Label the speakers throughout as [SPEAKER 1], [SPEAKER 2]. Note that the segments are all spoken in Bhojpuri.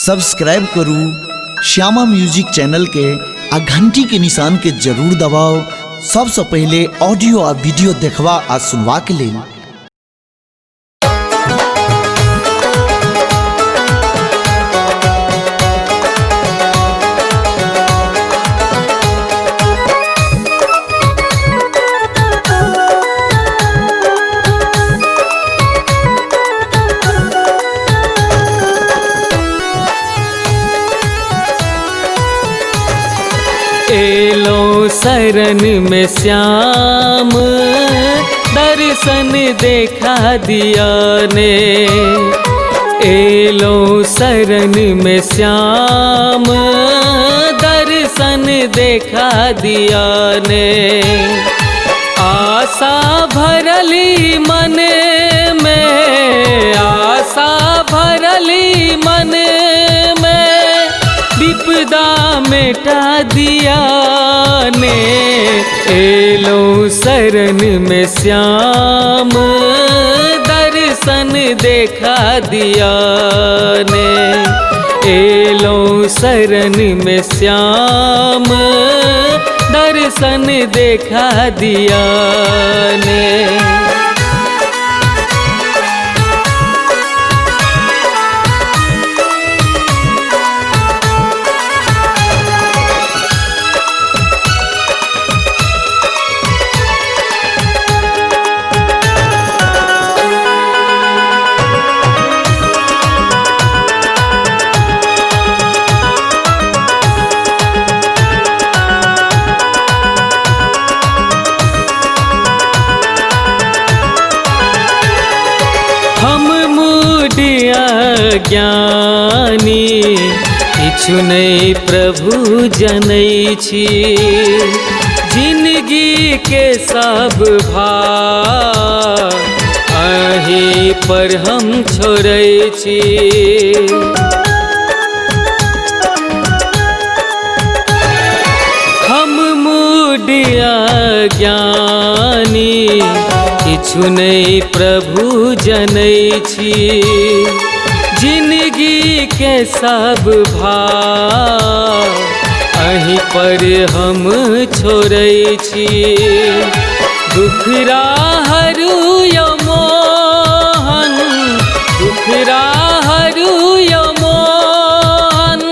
[SPEAKER 1] सब्सक्राइब करू श्यामा म्यूजिक चैनल के आ घंटी के निशान के जरूर दबाओ सबसे पहले ऑडियो आ वीडियो देखवा आ सुनवा के लिए।
[SPEAKER 2] एलो शरण में श्याम दर्शन देखा दिया ने, एलो शरण में श्याम दर्शन देखा दिया ने। आशा भरली मन में, आशा भरली मन में, विपदा मिटा दिया ने। एलो शरण में श्याम दर्शन देखा दिया ने, एलो शरण में श्याम दर्शन देखा दिया ने। ज्ञानी किछु नहीं प्रभु जनै छी, जिंदगी के सब भार अहीं पर हम छोड़ै छी। हम मूढ़िया ज्ञानी किछु नहीं प्रभु जनै छी, जिंदगी के सब भार अहीं पर हम छोड़ै छी। दुखरा हरू यो मोहन, दुखरा हरू यो मोहन,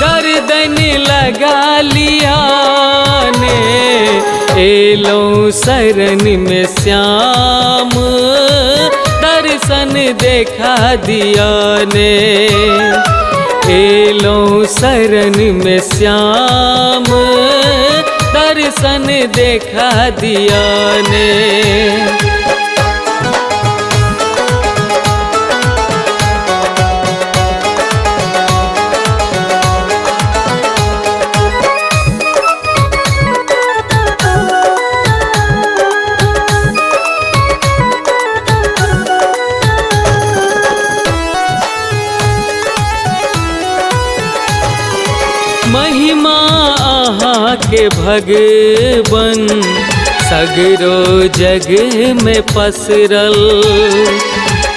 [SPEAKER 2] गर्दन लगा लिया ने। एलो शरण में श्याम दर्शन देखा दिया ने, एलो शरण में श्याम दर्शन देखा दिया ने। महिमा आहा के भगवन सगरो जग में पसरल,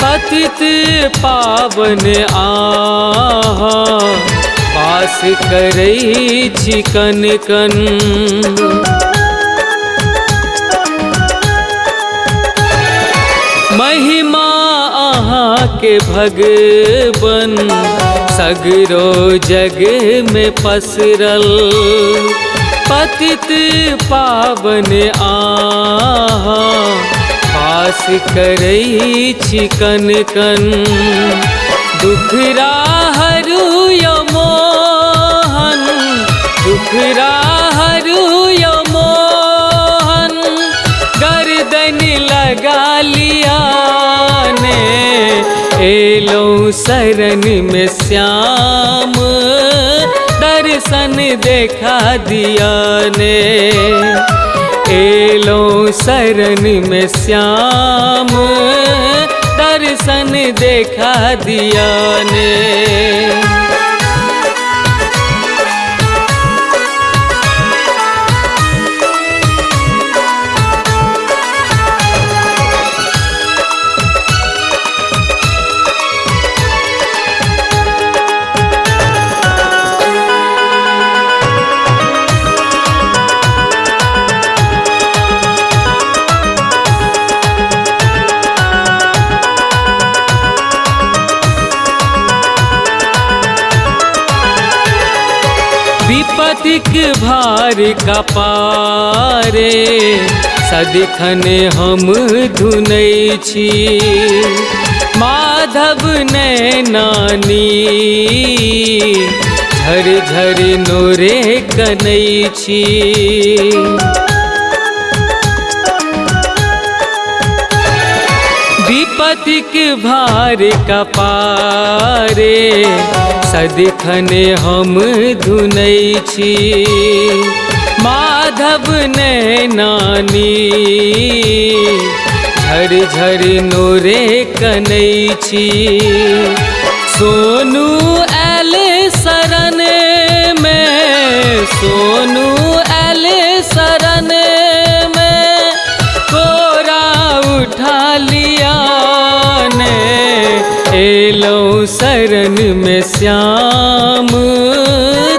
[SPEAKER 2] पतित पावन आहा वास करै छी कन कन। महिमा आहा के भगवन सगरो जग में पसरल, पतित पावन आहा पास करै छी कन कन। दुखरा हरू यो मोहन, दुखरा हरू यो मोहन, गर्दन लगा लिया ने। एलो शरण में श्याम दर्शन देखा दिया ने, एलो शरण में श्याम दर्शन देखा दिया ने। विपतिक भार कपारे सदिखन हम धुनै छी माधव नैनानी झर झर नोरे कनै छी विपतिक भार कपारे सदिखन हम धुनै छी माधव नैनानी झर झर नोरे कनै छी सोनू आयल शरण में सोनू आयल शरण में कोरा उठा लिया ने एलो शरण में श्याम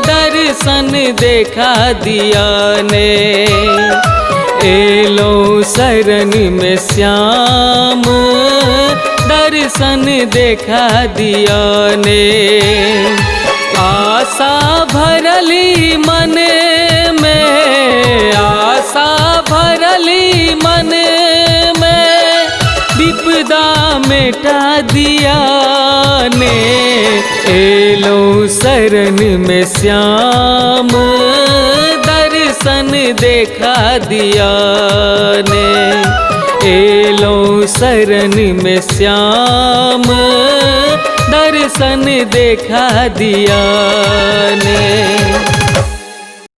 [SPEAKER 2] दर्शन देखा दिया ने एलो शरण में श्याम दर्शन देखा दिया ने आशा भरली मन में आशा भरली मन में विपदा मिटा दिया ने एलो शरण में श्याम दर्शन देखा दिया ने एलो शरण में श्याम दर्शन देखा दिया।